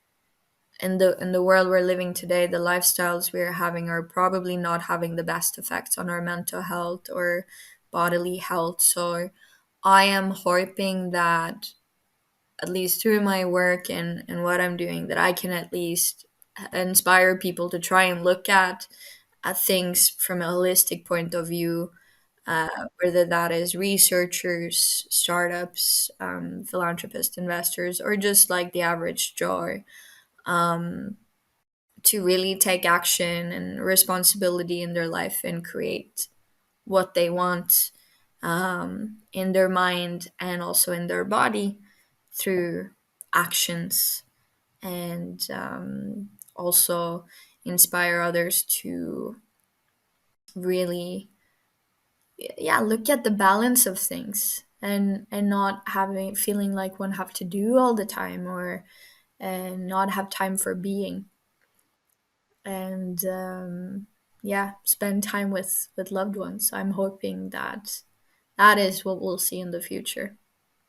in the world we're living today, the lifestyles we're having are probably not having the best effects on our mental health or bodily health. So I am hoping that, at least through my work and what I'm doing, that I can at least inspire people to try and look at things from a holistic point of view, whether that is researchers, startups, philanthropists, investors, or just like the average Joe, um, to really take action and responsibility in their life and create what they want, in their mind and also in their body, through actions, and also inspire others to really, yeah, look at the balance of things, and not having feeling like one have to do all the time, or and not have time for being, and yeah, spend time with loved ones. I'm hoping that that is what we'll see in the future,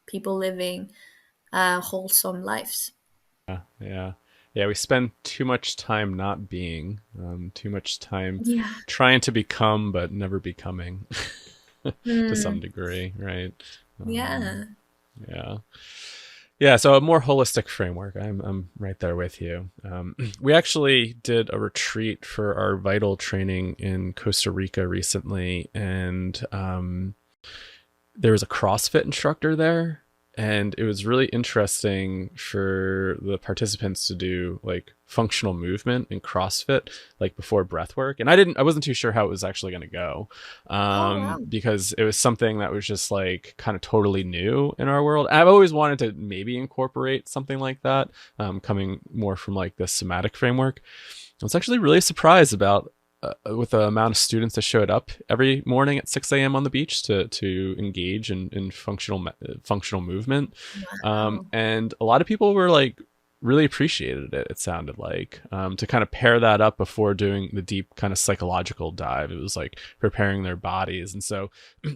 people living wholesome lives. Yeah, yeah. We spend too much time not being, too much time Yeah. trying to become, but never becoming, to some Hmm. degree, right? Um, Yeah. yeah. Yeah, so a more holistic framework. I'm right there with you. We actually did a retreat for our vital training in Costa Rica recently, and there was a CrossFit instructor there, and it was really interesting for the participants to do like functional movement in CrossFit like before breath work. And I wasn't too sure how it was actually going to go, Oh wow. because it was something that was just like kind of totally new in our world. I've always wanted to maybe incorporate something like that, coming more from like the somatic framework. I was actually really surprised about, with the amount of students that showed up every morning at 6 a.m. on the beach to engage in functional movement. Wow. And a lot of people were like really appreciated it. It sounded like to kind of pair that up before doing the deep kind of psychological dive. It was like preparing their bodies, and so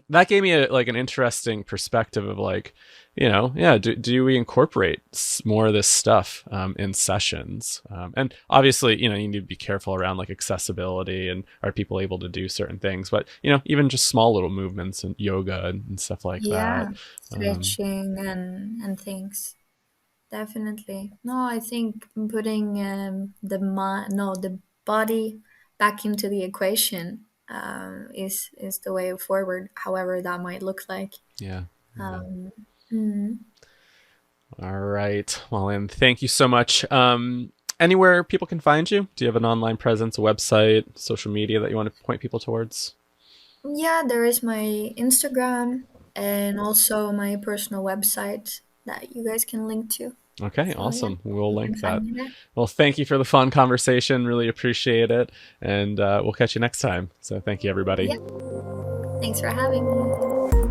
that gave me like an interesting perspective of like, yeah, do we incorporate more of this stuff in sessions? And obviously, you need to be careful around like accessibility and are people able to do certain things, but even just small little movements and yoga and stuff like that. Yeah, stretching and things. Definitely. No, I think putting the body back into the equation is the way forward. However, that might look like. Yeah. Um, mm. All right. Well, and thank you so much. Anywhere people can find you? Do you have an online presence, a website, social media that you want to point people towards? Yeah, there is my Instagram and also my personal website that you guys can link to. Okay, So yeah, awesome. We'll you can link that. find me there. Well, thank you for the fun conversation. Really appreciate it. And we'll catch you next time. So thank you, everybody. Yeah, thanks for having me.